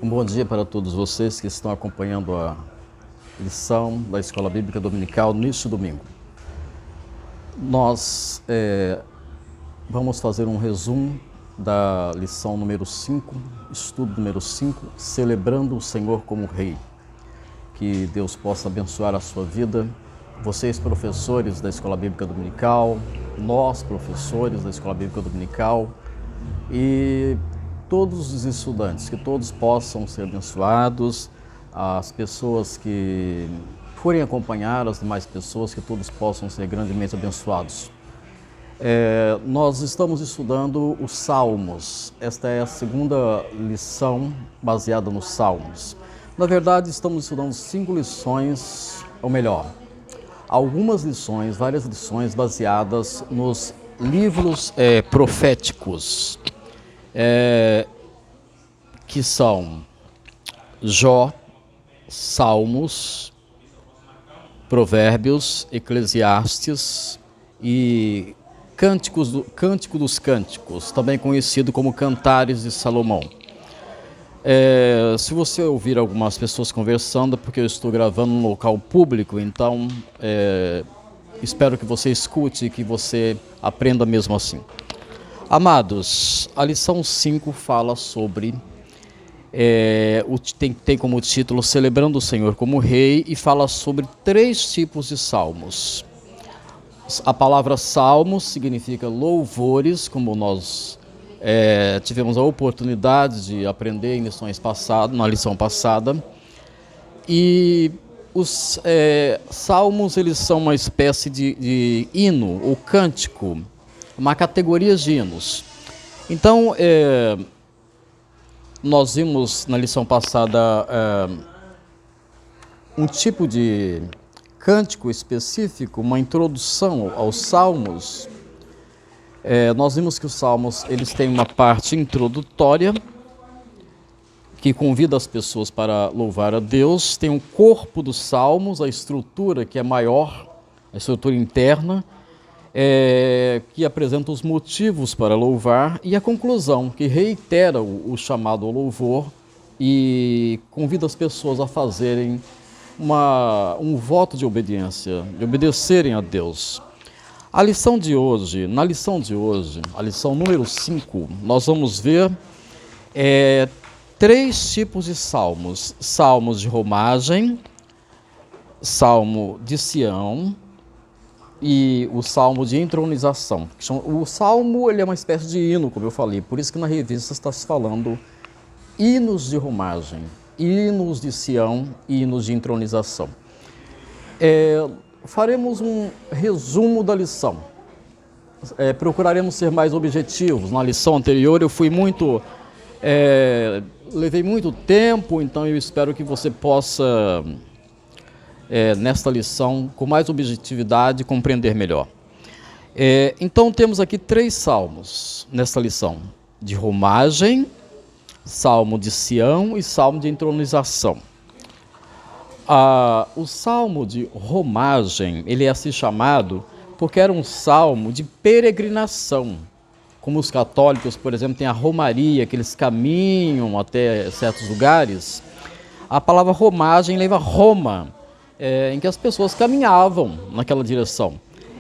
Um bom dia para todos vocês que estão acompanhando a lição da Escola Bíblica Dominical neste domingo. Nós vamos fazer um resumo da lição número 5, estudo número 5, Celebrando o Senhor como Rei. Que Deus possa abençoar a sua vida, vocês professores da Escola Bíblica Dominical, nós professores da Escola Bíblica Dominical e todos os estudantes, que todos possam ser abençoados, as pessoas que forem acompanhar as demais pessoas, que todos possam ser grandemente abençoados. Nós estamos estudando os Salmos. Esta é a segunda lição baseada nos Salmos. Na verdade, estamos estudando 5 lições, ou melhor, algumas lições, várias lições baseadas nos livros proféticos, que são Jó, Salmos, Provérbios, Eclesiastes e Cântico dos Cânticos, também conhecido como Cantares de Salomão. Se você ouvir algumas pessoas conversando, porque eu estou gravando num local público, então espero que você escute e que você aprenda mesmo assim. Amados, a lição 5 fala sobre, tem como título Celebrando o Senhor como Rei, e fala sobre 3 tipos de salmos. A palavra salmos significa louvores, como nós tivemos a oportunidade de aprender em lições passadas, na lição passada. E os salmos, eles são uma espécie de hino ou cântico, uma categoria de hinos. Então, nós vimos na lição passada um tipo de cântico específico, uma introdução aos salmos. Nós vimos que os salmos, eles têm uma parte introdutória que convida as pessoas para louvar a Deus. Tem um corpo dos salmos, a estrutura que é maior, a estrutura interna, que apresenta os motivos para louvar, e a conclusão, que reitera o chamado ao louvor e convida as pessoas a fazerem um voto de obediência, de obedecerem a Deus. Na lição de hoje, a lição número 5, nós vamos ver 3 tipos de salmos: salmos de romagem, salmo de Sião e o salmo de entronização. O salmo, ele é uma espécie de hino, como eu falei, por isso que na revista está se falando hinos de romagem, hinos de Sião e hinos de entronização. Faremos um resumo da lição. Procuraremos ser mais objetivos. Na lição anterior eu fui levei muito tempo, então eu espero que você possa, nesta lição, com mais objetividade, compreender melhor. Então temos aqui 3 salmos nesta lição: de romagem, salmo de Sião e salmo de entronização. O salmo de romagem, ele é assim chamado porque era um salmo de peregrinação. Como os católicos, por exemplo, têm a romaria, que eles caminham até certos lugares. A palavra romagem leva Roma, em que as pessoas caminhavam naquela direção.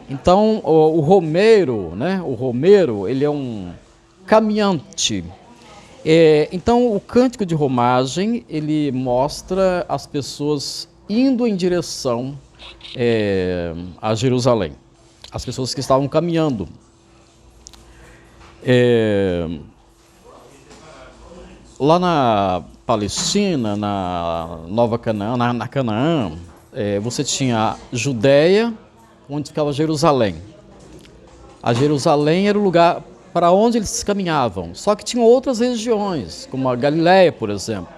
Então, o romeiro, ele é um caminhante. Então, o cântico de romagem, ele mostra as pessoas indo em direção a Jerusalém, as pessoas que estavam caminhando. Lá na Palestina, na Nova Canaã, na Canaã, você tinha a Judéia, onde ficava Jerusalém. A Jerusalém era o lugar para onde eles caminhavam, só que tinham outras regiões, como a Galileia, por exemplo.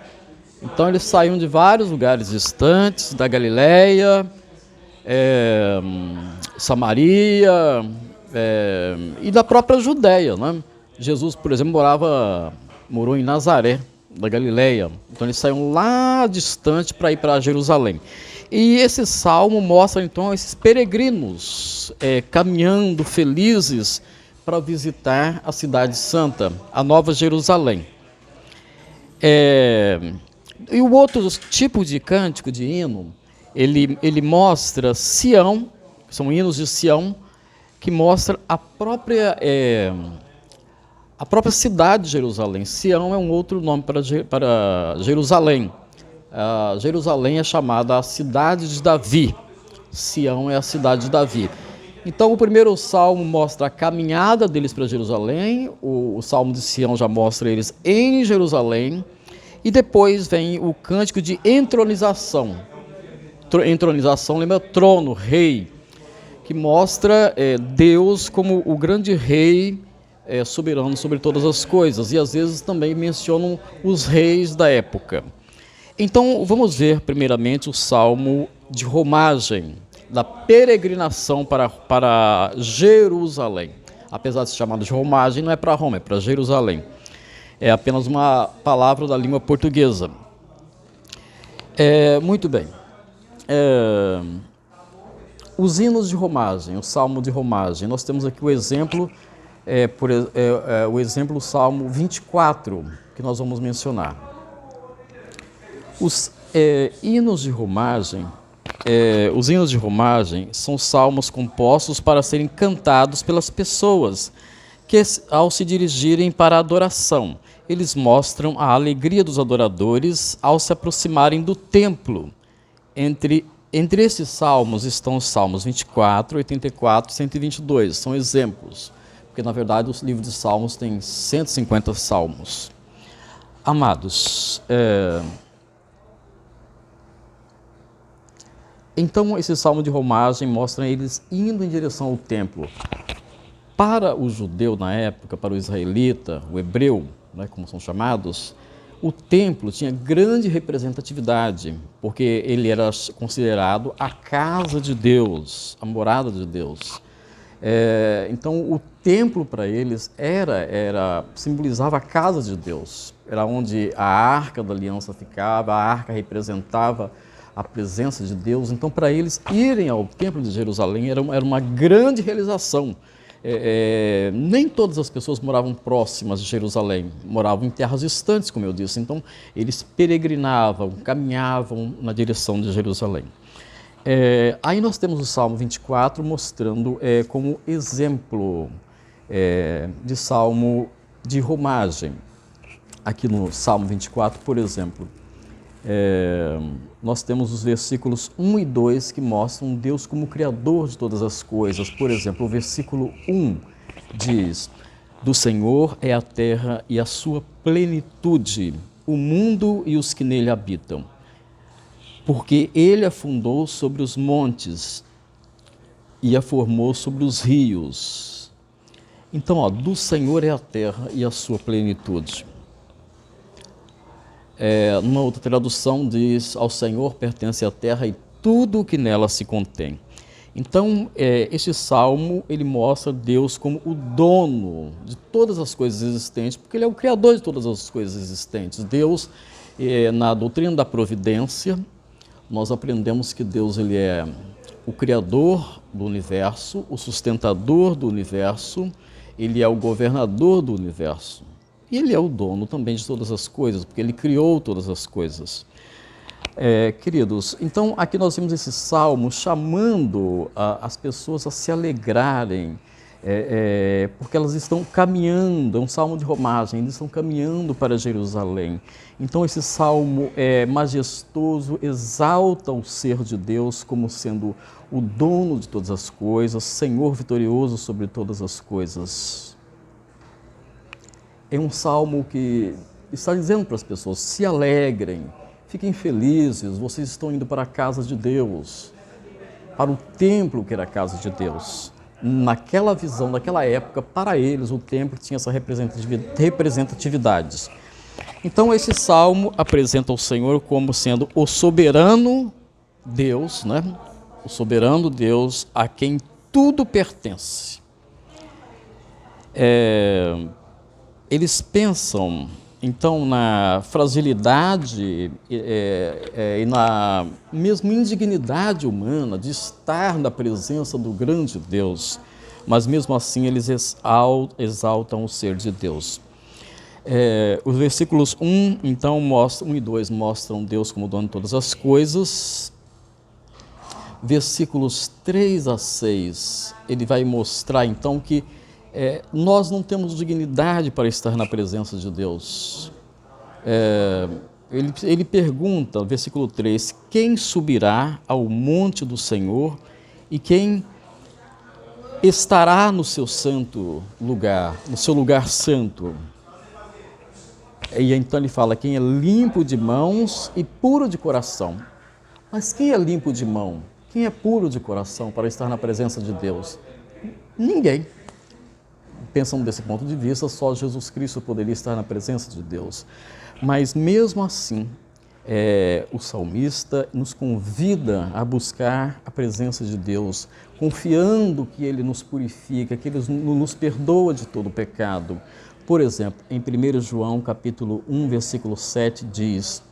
Então eles saíam de vários lugares distantes da Galileia, Samaria, e da própria Judéia, né? Jesus, por exemplo, morou em Nazaré, da Galileia. Então eles saíam lá distante para ir para Jerusalém. E esse salmo mostra então esses peregrinos caminhando felizes para visitar a cidade santa, a Nova Jerusalém. E o outro tipo de cântico, de hino, ele mostra Sião, são hinos de Sião, que mostra a própria cidade de Jerusalém. Sião é um outro nome para Jerusalém. Jerusalém é chamada a cidade de Davi. Sião é a cidade de Davi. Então o primeiro salmo mostra a caminhada deles para Jerusalém, o salmo de Sião já mostra eles em Jerusalém, e depois vem o cântico de entronização. Entronização lembra trono, rei, que mostra Deus como o grande rei soberano sobre todas as coisas, e às vezes também mencionam os reis da época. Então vamos ver primeiramente o salmo de romagem, da peregrinação para Jerusalém. Apesar de ser chamado de romagem, não é para Roma, é para Jerusalém. É apenas uma palavra da língua portuguesa. Muito bem. Os hinos de romagem, o salmo de romagem. Nós temos aqui o exemplo, o salmo 24, que nós vamos mencionar. Os hinos de romagem são salmos compostos para serem cantados pelas pessoas que, ao se dirigirem para a adoração, eles mostram a alegria dos adoradores ao se aproximarem do templo. Entre esses salmos estão os salmos 24, 84 e 122, são exemplos, porque na verdade o livro de salmos tem 150 salmos. Amados, então esse salmo de romagem mostra eles indo em direção ao templo. Para o judeu na época, para o israelita, o hebreu, né, como são chamados, o templo tinha grande representatividade, porque ele era considerado a casa de Deus, a morada de Deus. Então o templo para eles simbolizava a casa de Deus, era onde a arca da aliança ficava, a arca representava a presença de Deus. Então para eles irem ao templo de Jerusalém era uma grande realização. Nem todas as pessoas moravam próximas de Jerusalém, moravam em terras distantes, como eu disse. Então eles peregrinavam, caminhavam na direção de Jerusalém. Aí nós temos o Salmo 24 mostrando como exemplo de salmo de romagem. Aqui no Salmo 24, por exemplo, nós temos os versículos 1 e 2 que mostram Deus como Criador de todas as coisas. Por exemplo, o versículo 1 diz: do Senhor é a terra e a sua plenitude, o mundo e os que nele habitam. Porque ele a fundou sobre os montes e a formou sobre os rios. Então, do Senhor é a terra e a sua plenitude. Numa outra tradução diz: ao Senhor pertence a terra e tudo o que nela se contém. Então, este salmo, ele mostra Deus como o dono de todas as coisas existentes, porque ele é o Criador de todas as coisas existentes. Deus, na doutrina da providência, nós aprendemos que Deus ele é o Criador do universo, o sustentador do universo, ele é o governador do universo. E ele é o dono também de todas as coisas, porque ele criou todas as coisas. Queridos, então aqui nós vemos esse salmo chamando as pessoas a se alegrarem, porque elas estão caminhando, é um salmo de romagem, eles estão caminhando para Jerusalém. Então esse salmo majestoso exalta o ser de Deus como sendo o dono de todas as coisas, Senhor vitorioso sobre todas as coisas. É um salmo que está dizendo para as pessoas: se alegrem, fiquem felizes, vocês estão indo para a casa de Deus, para o templo que era a casa de Deus. Naquela visão, naquela época, para eles o templo tinha essa representatividade. Então esse salmo apresenta o Senhor como sendo o soberano Deus, né? O soberano Deus a quem tudo pertence. Eles pensam, então, na fragilidade e na mesmo indignidade humana de estar na presença do grande Deus, mas mesmo assim eles exaltam o ser de Deus. Os versículos 1, então, 1 e 2 mostram Deus como dono de todas as coisas. Versículos 3 a 6, ele vai mostrar, então, que nós não temos dignidade para estar na presença de Deus. Ele pergunta, versículo 3, quem subirá ao monte do Senhor e quem estará no seu santo lugar, no seu lugar santo? E então ele fala, quem é limpo de mãos e puro de coração. Mas quem é limpo de mão? Quem é puro de coração para estar na presença de Deus? Ninguém. Pensando desse ponto de vista, só Jesus Cristo poderia estar na presença de Deus. Mas mesmo assim, o salmista nos convida a buscar a presença de Deus, confiando que Ele nos purifica, que Ele nos perdoa de todo o pecado. Por exemplo, em 1 João capítulo 1, versículo 7, diz: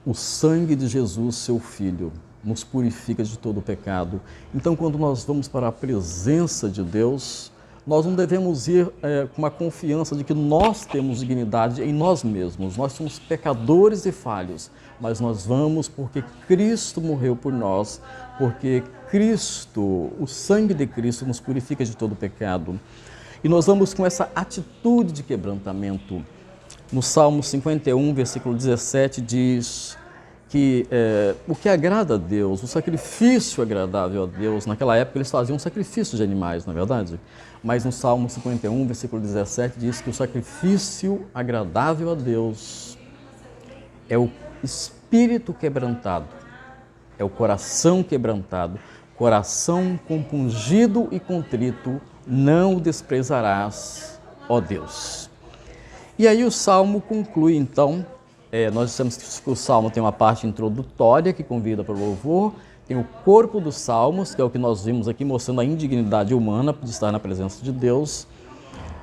o sangue de Jesus, seu Filho, nos purifica de todo o pecado. Então, quando nós vamos para a presença de Deus, nós não devemos ir com uma confiança de que nós temos dignidade em nós mesmos. Nós somos pecadores e falhos, mas nós vamos porque Cristo morreu por nós, porque Cristo, o sangue de Cristo, nos purifica de todo o pecado. E nós vamos com essa atitude de quebrantamento. No Salmo 51, versículo 17, diz que o que agrada a Deus, o sacrifício agradável a Deus, naquela época eles faziam sacrifício de animais, não é verdade? Mas no Salmo 51, versículo 17, diz que o sacrifício agradável a Deus é o espírito quebrantado, é o coração quebrantado, coração compungido e contrito, não o desprezarás, ó Deus. E aí o Salmo conclui, então, nós dissemos que o Salmo tem uma parte introdutória que convida para o louvor, tem o corpo dos Salmos, que é o que nós vimos aqui, mostrando a indignidade humana de estar na presença de Deus,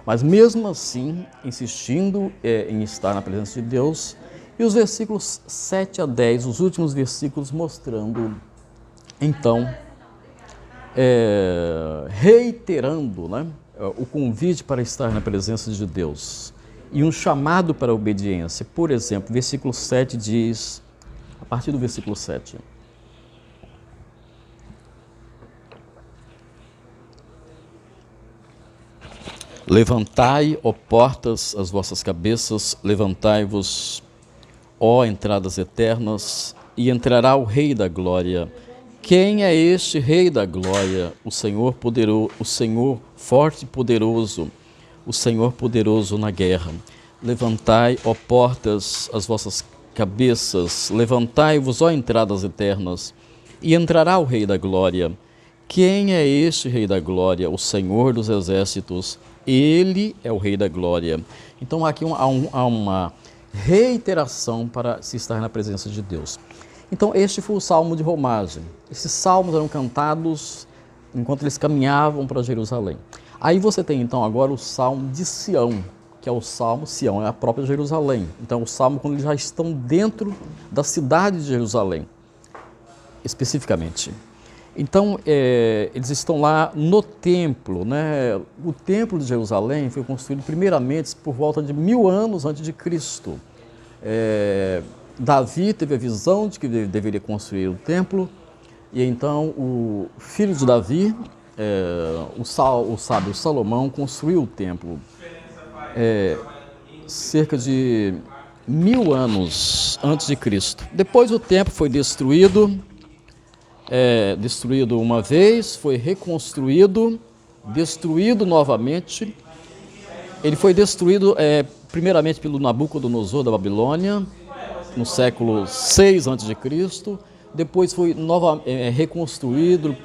mas mesmo assim, insistindo em estar na presença de Deus, e os versículos 7 a 10, os últimos versículos mostrando, então, reiterando, né, o convite para estar na presença de Deus e um chamado para a obediência. Por exemplo, versículo 7 diz, a partir do versículo 7, levantai, ó portas, as vossas cabeças, levantai-vos, ó entradas eternas, e entrará o Rei da Glória. Quem é este Rei da Glória? O Senhor poderoso, o Senhor forte e poderoso, o Senhor poderoso na guerra. Levantai, ó portas, as vossas cabeças, levantai-vos, ó entradas eternas, e entrará o Rei da Glória. Quem é este Rei da Glória? O Senhor dos Exércitos, Ele é o Rei da Glória. Então aqui há uma reiteração para se estar na presença de Deus. Então este foi o Salmo de romagem. Esses salmos eram cantados enquanto eles caminhavam para Jerusalém. Aí você tem então agora o Salmo de Sião, que é o Salmo, Sião é a própria Jerusalém. Então o Salmo quando eles já estão dentro da cidade de Jerusalém, especificamente. Então eles estão lá no templo, né? O templo de Jerusalém foi construído primeiramente por volta de 1000 anos antes de Cristo. Davi teve a visão de que deveria construir o templo, e então o filho de Davi, o sábio Salomão, construiu o templo cerca de 1000 anos antes de Cristo. Depois o templo foi destruído, destruído uma vez, foi reconstruído, destruído novamente. Ele foi destruído primeiramente pelo Nabucodonosor da Babilônia, no século 6 a.C., depois foi reconstruído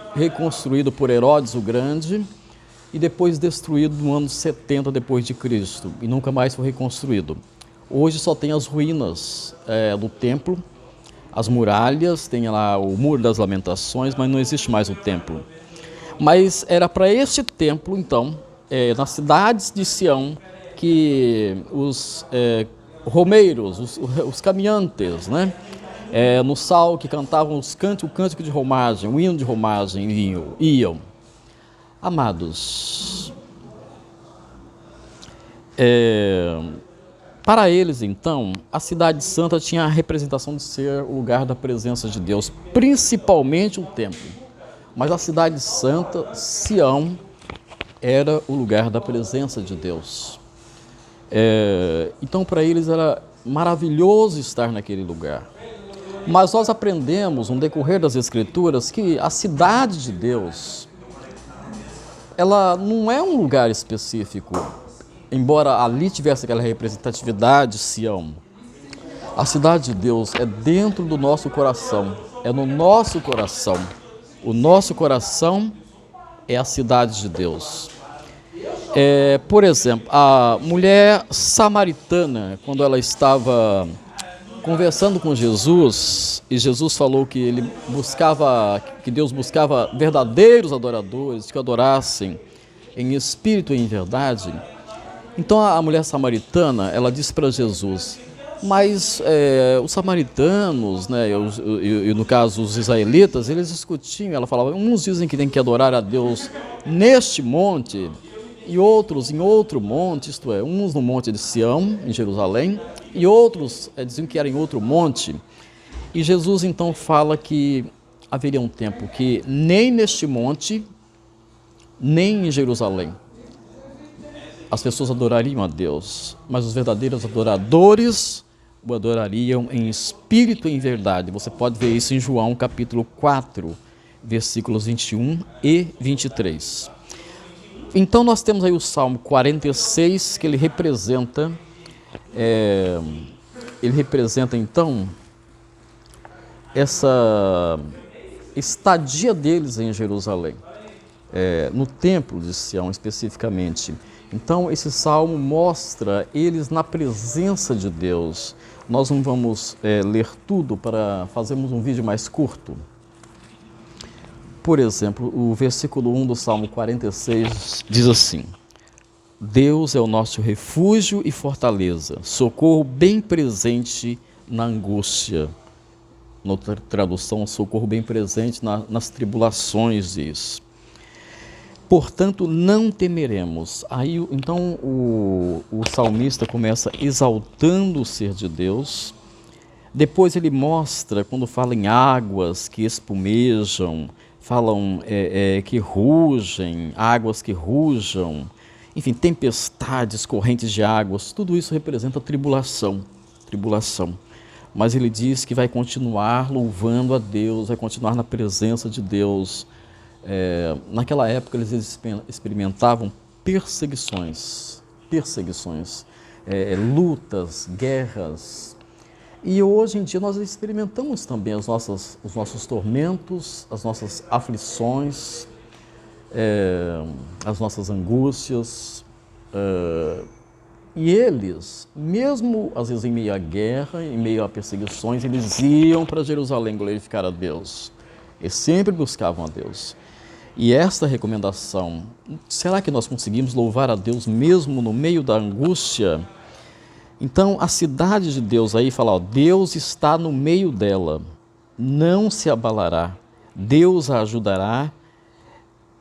por Herodes o Grande e depois destruído no ano 70 depois de Cristo e nunca mais foi reconstruído. Hoje só tem as ruínas do templo, as muralhas, tem lá o Muro das Lamentações, mas não existe mais o templo. Mas era para esse templo, então, nas cidades de Sião, que os romeiros, os caminhantes, né? No sal que cantavam o cântico de romagem, o hino de romagem iam. Amados, Para eles, então, a Cidade Santa tinha a representação de ser o lugar da presença de Deus, principalmente o templo. Mas a Cidade Santa, Sião, era o lugar da presença de Deus. Então, para eles era maravilhoso estar naquele lugar. Mas nós aprendemos, no decorrer das Escrituras, que a cidade de Deus, ela não é um lugar específico, embora ali tivesse aquela representatividade, Sião. A cidade de Deus é dentro do nosso coração, é no nosso coração. O nosso coração é a cidade de Deus. Por exemplo, a mulher samaritana, quando ela estava conversando com Jesus, e Jesus falou que que Deus buscava verdadeiros adoradores, que o adorassem em espírito e em verdade. Então a mulher samaritana, ela disse para Jesus, mas os samaritanos, né, e no caso os israelitas, eles discutiam, ela falava, uns dizem que tem que adorar a Deus neste monte, e outros em outro monte, isto é, uns no monte de Sião, em Jerusalém, e outros diziam que era em outro monte. E Jesus então fala que haveria um tempo que nem neste monte, nem em Jerusalém, as pessoas adorariam a Deus, mas os verdadeiros adoradores o adorariam em espírito e em verdade. Você pode ver isso em João capítulo 4, versículos 21 e 23. Então nós temos aí o Salmo 46, que ele representa então essa estadia deles em Jerusalém, no templo de Sião especificamente. Então esse salmo mostra eles na presença de Deus. Nós não vamos ler tudo para fazermos um vídeo mais curto. Por exemplo, o versículo 1 do Salmo 46 diz assim: Deus é o nosso refúgio e fortaleza, socorro bem presente na angústia. Noutra tradução, socorro bem presente nas tribulações, diz. Portanto, não temeremos. Aí, então, o salmista começa exaltando o ser de Deus. Depois ele mostra, quando fala em águas que espumejam, falam que rugem, águas que rujam, enfim, tempestades, correntes de águas, tudo isso representa tribulação. Mas ele diz que vai continuar louvando a Deus, vai continuar na presença de Deus. Naquela época eles experimentavam perseguições, lutas, guerras. E hoje em dia nós experimentamos também os nossos tormentos, as nossas aflições, as nossas angústias. E eles, mesmo às vezes em meio à guerra, em meio a perseguições, eles iam para Jerusalém glorificar a Deus. Eles sempre buscavam a Deus. E esta recomendação, será que nós conseguimos louvar a Deus mesmo no meio da angústia? Então, a cidade de Deus aí fala, Deus está no meio dela, não se abalará, Deus a ajudará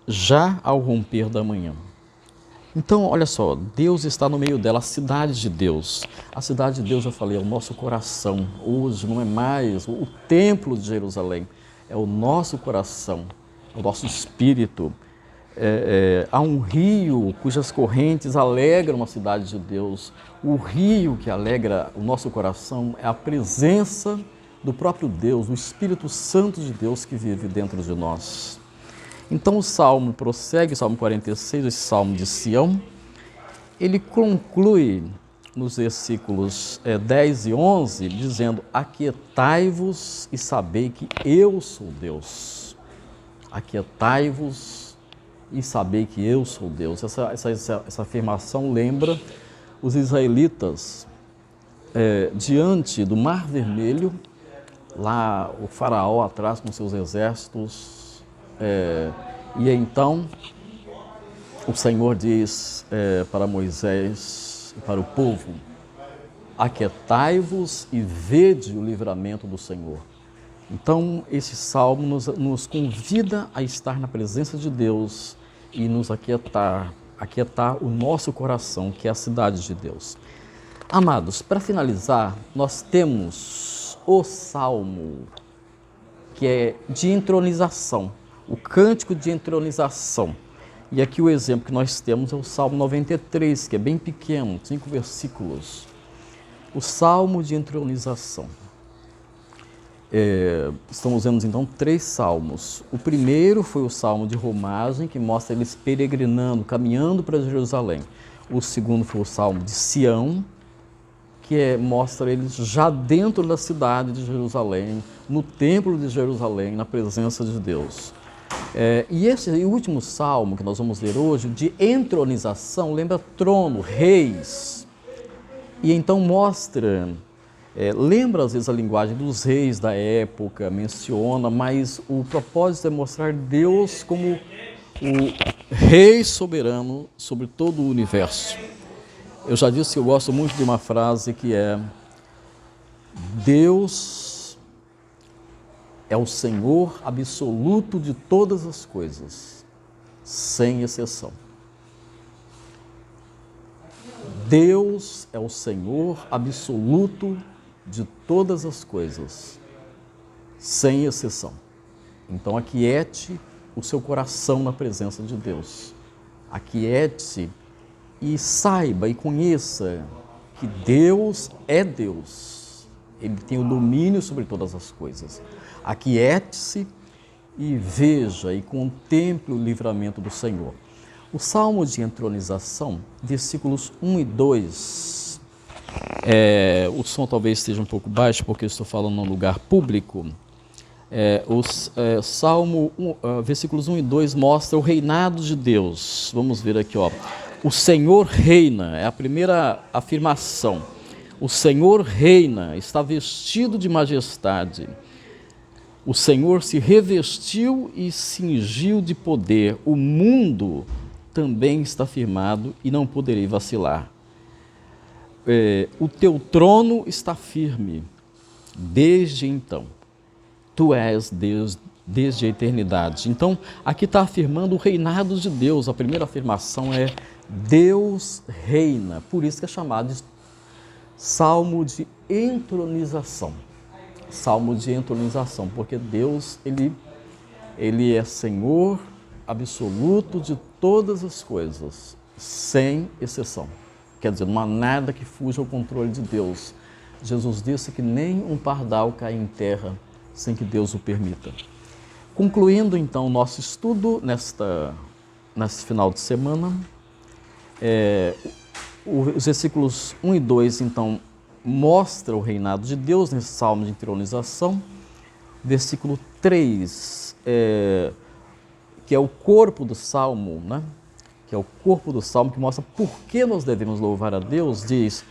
já ao romper da manhã. Então, olha só, Deus está no meio dela, a cidade de Deus. A cidade de Deus, eu falei, é o nosso coração. Hoje não é mais o templo de Jerusalém, é o nosso coração, é o nosso espírito. Há um rio cujas correntes alegram a cidade de Deus. O rio que alegra o nosso coração é a presença do próprio Deus, o Espírito Santo de Deus que vive dentro de nós. Então o Salmo prossegue, o Salmo 46, esse Salmo de Sião, ele conclui nos versículos 10 e 11, dizendo, aquietai-vos e sabei que eu sou Deus. Aquietai-vos e sabei que eu sou Deus. Essa afirmação lembra os israelitas diante do Mar Vermelho, lá o faraó atrás com seus exércitos, e então o Senhor diz para Moisés e para o povo, aquietai-vos e vede o livramento do Senhor. Então esse salmo nos convida a estar na presença de Deus e nos aquietar aquietar o nosso coração, que é a cidade de Deus. Amados, para finalizar, nós temos o Salmo, que é de entronização, o cântico de entronização. E aqui o exemplo que nós temos é o Salmo 93, que é bem pequeno, 5 versículos. O Salmo de entronização. Estamos vendo então 3 salmos. O primeiro foi o Salmo de romagem, que mostra eles peregrinando, caminhando para Jerusalém. O segundo foi o Salmo de Sião, que mostra eles já dentro da cidade de Jerusalém, no templo de Jerusalém, na presença de Deus. E esse último salmo que nós vamos ler hoje, de entronização, lembra trono, reis. E então mostra, lembra às vezes a linguagem dos reis da época, menciona, mas o propósito é mostrar Deus como o rei soberano sobre todo o universo. Eu já disse que eu gosto muito de uma frase que é: Deus é o Senhor absoluto de todas as coisas, sem exceção. Deus é o Senhor absoluto de todas as coisas, sem exceção. Então, aquiete o seu coração na presença de Deus. Aquiete e saiba e conheça que Deus é Deus. Ele tem o domínio sobre todas as coisas. Aquiete-se e veja e contemple o livramento do Senhor. O Salmo de entronização, versículos 1 e 2, o som talvez esteja um pouco baixo porque eu estou falando num lugar público. Salmo, versículos 1 e 2 mostra o reinado de Deus. Vamos ver aqui, ó. O Senhor reina, é a primeira afirmação. O Senhor reina, está vestido de majestade. O Senhor se revestiu e cingiu de poder. O mundo também está firmado e não poderei vacilar. O teu trono está firme desde então. Tu és Deus desde a eternidade. Então, aqui está afirmando o reinado de Deus. A primeira afirmação é: Deus reina. Por isso que é chamado de Salmo de entronização. Salmo de entronização, porque Deus, ele é Senhor absoluto de todas as coisas, sem exceção. Quer dizer, não há nada que fuja ao controle de Deus. Jesus disse que nem um pardal cai em terra sem que Deus o permita. Concluindo então o nosso estudo nesse final de semana, os versículos 1 e 2 então mostra o reinado de Deus nesse salmo de entronização. Versículo 3, que é o corpo do salmo, né? Que é o corpo do salmo, que mostra por que nós devemos louvar a Deus, diz: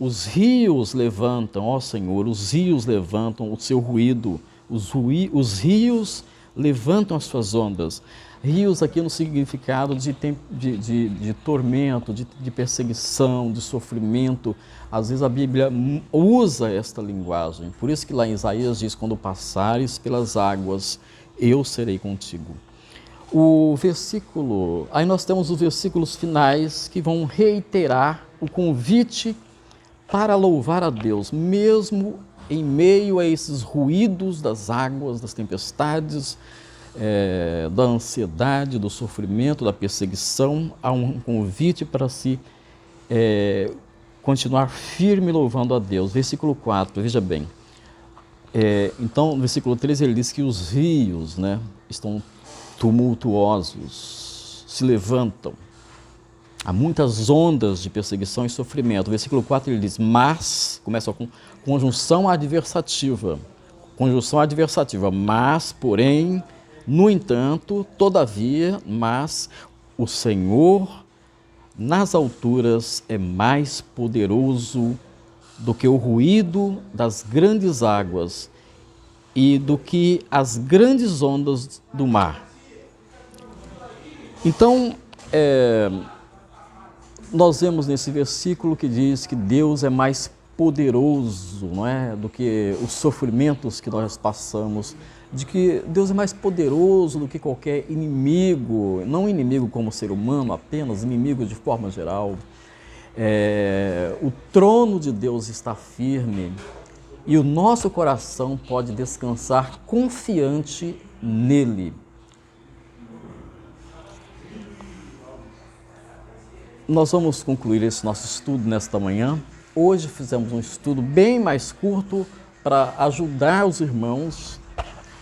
os rios levantam, ó Senhor, os rios levantam o seu ruído, os rios levantam as suas ondas. Rios aqui no significado de tormento, de perseguição, de sofrimento. Às vezes a Bíblia usa esta linguagem. Por isso que lá em Isaías diz: quando passares pelas águas, eu serei contigo. Aí nós temos os versículos finais que vão reiterar o convite para louvar a Deus, mesmo em meio a esses ruídos das águas, das tempestades, da ansiedade, do sofrimento, da perseguição. Há um convite para se continuar firme louvando a Deus. Versículo 4, veja bem. Então, no versículo 13, ele diz que os rios, né, estão tumultuosos, se levantam. Há muitas ondas de perseguição e sofrimento. No versículo 4 ele diz: mas, começa com conjunção adversativa. Conjunção adversativa, mas, porém, no entanto, todavia, mas, o Senhor nas alturas é mais poderoso do que o ruído das grandes águas e do que as grandes ondas do mar. Então, nós vemos nesse versículo que diz que Deus é mais poderoso, não é, do que os sofrimentos que nós passamos, de que Deus é mais poderoso do que qualquer inimigo, não inimigo como ser humano apenas, inimigo de forma geral. O trono de Deus está firme e o nosso coração pode descansar confiante nele. Nós vamos concluir esse nosso estudo nesta manhã. Hoje fizemos um estudo bem mais curto para ajudar os irmãos,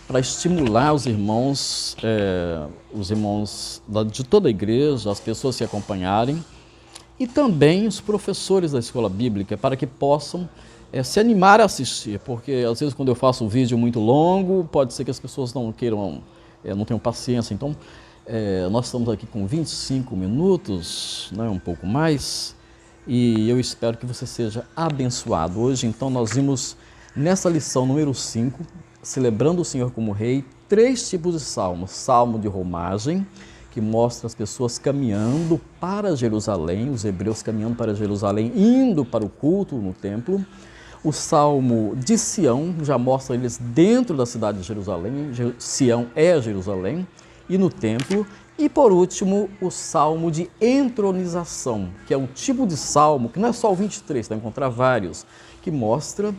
para estimular os irmãos de toda a igreja, as pessoas se acompanharem, e também os professores da escola bíblica, para que possam se animar a assistir, porque às vezes quando eu faço um vídeo muito longo, pode ser que as pessoas não queiram, não tenham paciência. Então, nós estamos aqui com 25 minutos, né, um pouco mais, e eu espero que você seja abençoado. Hoje, então, nós vimos nessa lição número 5, celebrando o Senhor como Rei, 3 tipos de salmos. Salmo de romagem, que mostra as pessoas caminhando para Jerusalém, os hebreus caminhando para Jerusalém, indo para o culto no templo. O Salmo de Sião, já mostra eles dentro da cidade de Jerusalém, Sião é Jerusalém, e no templo. E por último, o Salmo de entronização, que é um tipo de salmo, que não é só o 23, vai encontrar vários, que mostra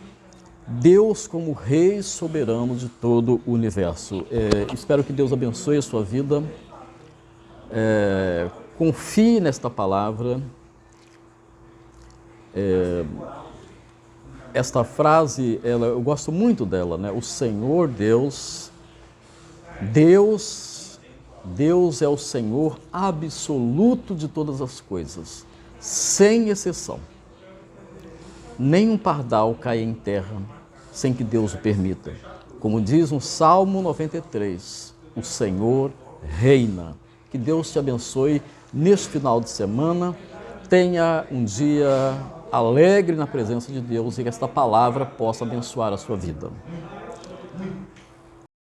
Deus como Rei soberano de todo o universo. Espero que Deus abençoe a sua vida, confie nesta palavra. Esta frase, eu gosto muito dela, né? O Senhor Deus é o Senhor absoluto de todas as coisas, sem exceção. Nem um pardal cai em terra sem que Deus o permita. Como diz no Salmo 93, o Senhor reina. Que Deus te abençoe neste final de semana. Tenha um dia alegre na presença de Deus e que esta palavra possa abençoar a sua vida.